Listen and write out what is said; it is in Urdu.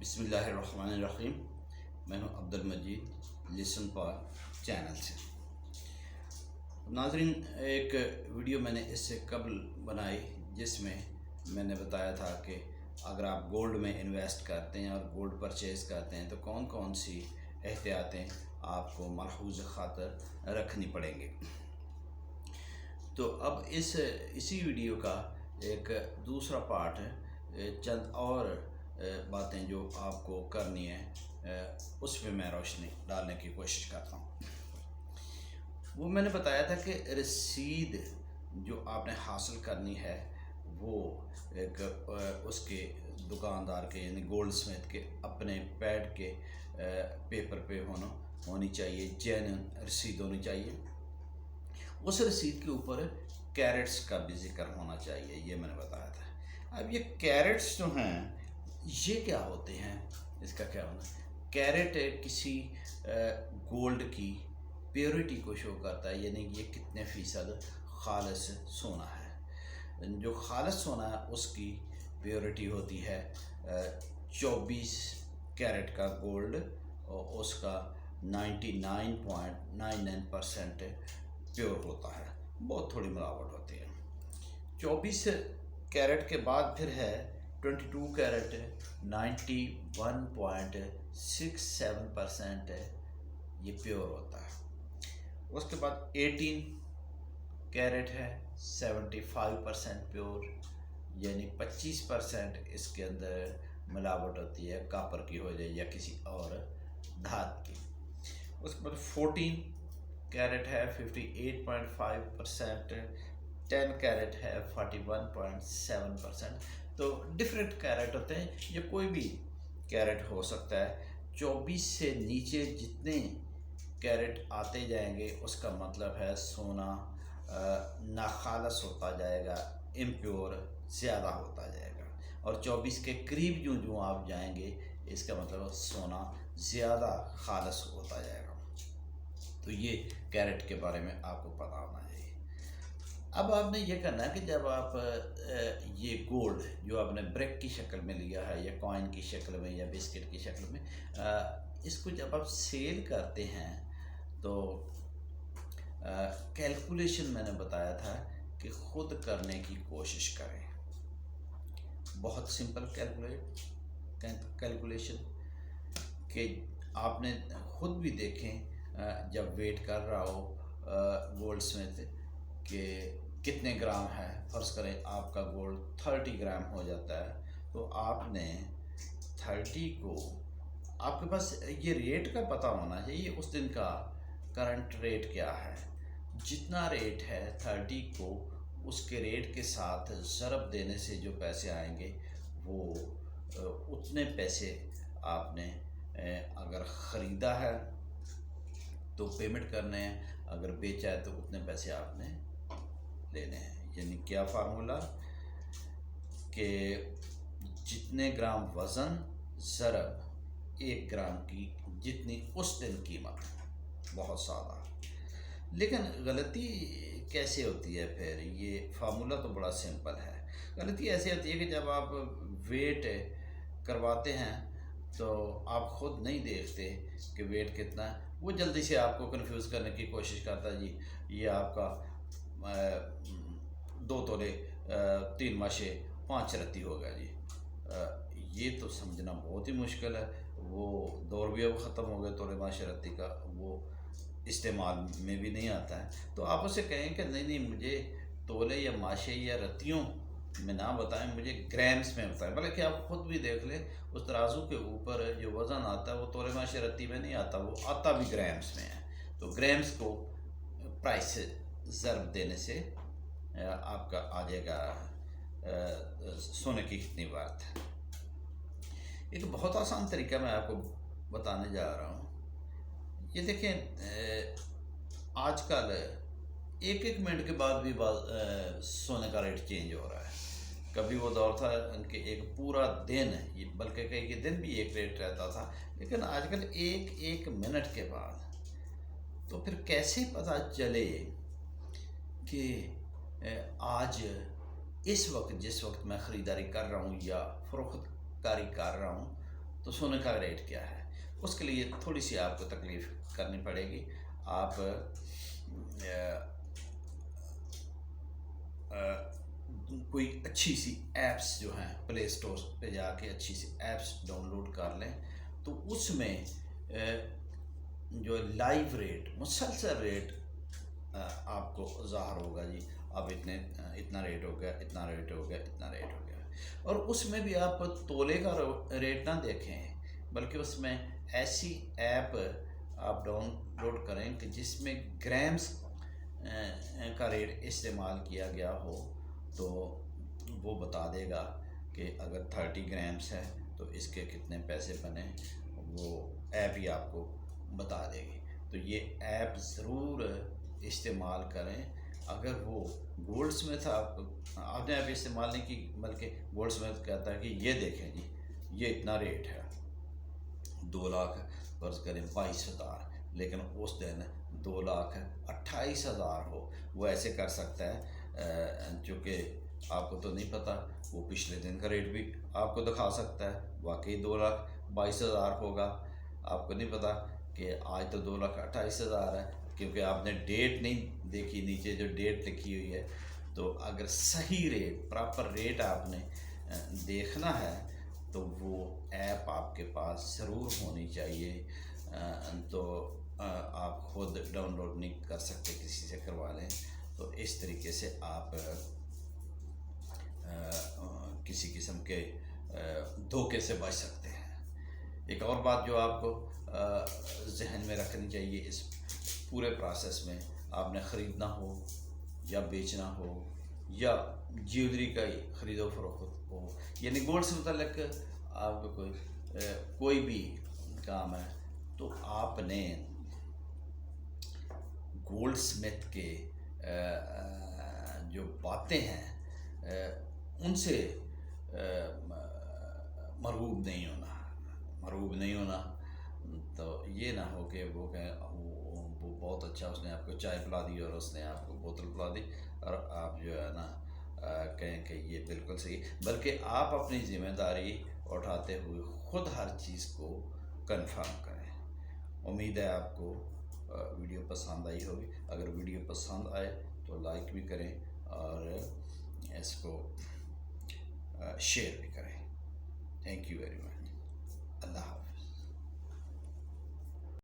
بسم اللہ الرحمن الرحیم۔ میں ہوں عبد المجید لسن پار چینل سے۔ ناظرین، ایک ویڈیو میں نے اس سے قبل بنائی جس میں میں نے بتایا تھا کہ اگر آپ گولڈ میں انویسٹ کرتے ہیں اور گولڈ پرچیز کرتے ہیں تو کون کون سی احتیاطیں آپ کو ملحوظ خاطر رکھنی پڑیں گی۔ تو اب اسی ویڈیو کا ایک دوسرا پارٹ ہے، چند اور باتیں جو آپ کو کرنی ہے اس پہ میں روشنی ڈالنے کی کوشش کرتا ہوں۔ وہ میں نے بتایا تھا کہ رسید جو آپ نے حاصل کرنی ہے وہ ایک اس کے دکاندار کے یعنی گولڈ سمتھ کے اپنے پیڈ کے پیپر پہ ہونی چاہیے، جینوین رسید ہونی چاہیے۔ اس رسید کے اوپر کیرٹس کا بھی ذکر ہونا چاہیے، یہ میں نے بتایا تھا۔ اب یہ کیرٹس جو ہیں یہ کیا ہوتے ہیں، اس کا کیا ہونا ہے؟ کیرٹ کسی گولڈ کی پیورٹی کو شو کرتا ہے، یعنی یہ کتنے فیصد خالص سونا ہے۔ جو خالص سونا ہے اس کی پیورٹی ہوتی ہے 24 کیرٹ کا گولڈ، اور اس کا 99.99% پیور ہوتا ہے، بہت تھوڑی ملاوٹ ہوتی ہے۔ 24 کیرٹ کے بعد پھر ہے 22 کیرٹ 91.67% یہ پیور ہوتا ہے۔ اس کے بعد 18 کیرٹ ہے 75% پیور، یعنی 25% اس کے اندر ملاوٹ ہوتی ہے، کاپر کی ہو جائے یا کسی اور دھات کی۔ اس کے بعد 14 کیرٹ ہے 58.5%، 10 کیرٹ ہے 41.7%۔ تو ڈفرینٹ کیرٹ ہوتے ہیں، یہ کوئی بھی کیرٹ ہو سکتا ہے۔ 24 سے نیچے جتنے کیرٹ آتے جائیں گے اس کا مطلب ہے سونا ناخالص ہوتا جائے گا، امپیور زیادہ ہوتا جائے گا، اور 24 کے قریب جو آپ جائیں گے اس کا مطلب سونا زیادہ خالص ہوتا جائے گا۔ تو یہ کیرٹ کے بارے میں آپ کو پتہ ہونا چاہیے۔ اب آپ نے یہ کرنا ہے کہ جب آپ یہ گولڈ جو آپ نے بریک کی شکل میں لیا ہے یا کوائن کی شکل میں یا بسکٹ کی شکل میں، اس کو جب آپ سیل کرتے ہیں تو کیلکولیشن میں نے بتایا تھا کہ خود کرنے کی کوشش کریں۔ بہت سمپل کیلکولیشن کہ آپ نے خود بھی دیکھیں جب ویٹ کر رہا ہو گولڈ سمتھ کہ کتنے گرام ہے۔ فرض کریں آپ کا گولڈ 30 گرام ہو جاتا ہے تو آپ نے 30 کو، آپ کے پاس یہ ریٹ کا پتہ ہونا چاہیے اس دن کا کرنٹ ریٹ کیا ہے۔ جتنا ریٹ ہے 30 کو اس کے ریٹ کے ساتھ ضرب دینے سے جو پیسے آئیں گے وہ اتنے پیسے آپ نے اگر خریدا ہے تو پیمنٹ کرنے ہیں، اگر بیچا ہے تو اتنے پیسے آپ نے لینے ہیں۔ یعنی کیا فارمولا کہ جتنے گرام وزن ضرب 1 گرام کی جتنی اس دن قیمت۔ بہت سادہ، لیکن غلطی کیسے ہوتی ہے پھر؟ یہ فارمولا تو بڑا سمپل ہے، غلطی ایسے ہوتی ہے کہ جب آپ ویٹ کرواتے ہیں تو آپ خود نہیں دیکھتے کہ ویٹ کتنا ہے، وہ جلدی سے آپ کو کنفیوز کرنے کی کوشش کرتا ہے۔ جی یہ آپ کا 2 تولے 3 ماشے 5 رتی ہوگا جی۔ یہ تو سمجھنا بہت ہی مشکل ہے، وہ دور بھی اب ختم ہو گئے، تولے ماشے رتی کا وہ استعمال میں بھی نہیں آتا ہے۔ تو آپ اسے کہیں کہ نہیں مجھے تولے یا ماشے یا رتیوں میں نہ بتائیں، مجھے گرامز میں بتائیں۔ بلکہ آپ خود بھی دیکھ لیں اس ترازو کے اوپر جو وزن آتا ہے وہ تولے ماشے رتی میں نہیں آتا، وہ آتا بھی گرامز میں ہے۔ تو گرامز کو پرائس سے ضرب دینے سے آپ کا آ جائے گا سونے کی کتنی ورتھ ہے۔ ایک بہت آسان طریقہ میں آپ کو بتانے جا رہا ہوں۔ یہ دیکھیں، آج کل 1 منٹ کے بعد بھی سونے کا ریٹ چینج ہو رہا ہے۔ کبھی وہ دور تھا کہ ایک پورا دن، بلکہ کئی دن بھی ایک ریٹ رہتا تھا، لیکن آج کل 1 منٹ کے بعد۔ تو پھر کیسے پتہ چلے کہ آج اس وقت جس وقت میں خریداری کر رہا ہوں یا فروخت کاری کر رہا ہوں تو سونے کا ریٹ کیا ہے. اس کے لیے تھوڑی سی آپ کو تکلیف کرنی پڑے گی. آپ کوئی اچھی سی ایپس جو ہیں پلے اسٹور پہ جا کے اچھی سی ایپس ڈاؤن لوڈ کر لیں، تو اس میں جو لائیو ریٹ، مسلسل ریٹ آپ کو ظاہر ہوگا. جی اب اتنا ریٹ ہو گیا، اتنا ریٹ ہو گیا، اتنا ریٹ ہو گیا. اور اس میں بھی آپ تولے کا ریٹ نہ دیکھیں، بلکہ اس میں ایسی ایپ آپ ڈاؤن لوڈ کریں کہ جس میں گرامز کا ریٹ استعمال کیا گیا ہو، تو وہ بتا دے گا کہ اگر 30 گرامس ہے تو اس کے کتنے پیسے بنے. وہ ایپ ہی آپ کو بتا دے گی. تو یہ ایپ ضرور استعمال کریں. اگر وہ گولڈ سمتھ آپ نے ایپ استعمال نہیں کی، بلکہ گولڈ سمتھ کہتا ہے کہ یہ دیکھیں جی یہ اتنا ریٹ ہے، 2 لاکھ فرض کریں 22,000، لیکن اس دن 2,28,000 ہو. وہ ایسے کر سکتا ہے چونکہ آپ کو تو نہیں پتہ، وہ پچھلے دن کا ریٹ بھی آپ کو دکھا سکتا ہے. واقعی 2,22,000 ہوگا، آپ کو نہیں پتہ کہ آج تو 2,28,000 ہے، کیونکہ آپ نے ڈیٹ نہیں دیکھی. نیچے جو ڈیٹ لکھی ہوئی ہے، تو اگر صحیح ریٹ، پراپر ریٹ آپ نے دیکھنا ہے تو وہ ایپ آپ کے پاس ضرور ہونی چاہیے. تو آپ خود ڈاؤن لوڈ نہیں کر سکتے، کسی سے کروا لیں. تو اس طریقے سے آپ کسی قسم کے دھوکے سے بچ سکتے ہیں. ایک اور بات جو آپ کو ذہن میں رکھنی چاہیے اس پورے پروسیس میں، آپ نے خریدنا ہو یا بیچنا ہو یا جیولری کا خرید و فروخت ہو، یعنی گولڈ سے متعلق آپ کو کوئی بھی کام ہے، تو آپ نے گولڈ سمتھ کے جو باتیں ہیں ان سے مرغوب نہیں ہونا. تو یہ نہ ہو کہ وہ بہت اچھا اس نے آپ کو چائے پلا دی اور اس نے آپ کو بوتل پلا دی، اور آپ جو ہے نا کہیں کہ یہ بالکل صحیح. بلکہ آپ اپنی ذمہ داری اٹھاتے ہوئے خود ہر چیز کو کنفرم کریں. امید ہے آپ کو ویڈیو پسند آئی ہوگی. اگر ویڈیو پسند آئے تو لائک بھی کریں اور اس کو شیئر بھی کریں. Thank you very much. اللہ حافظ.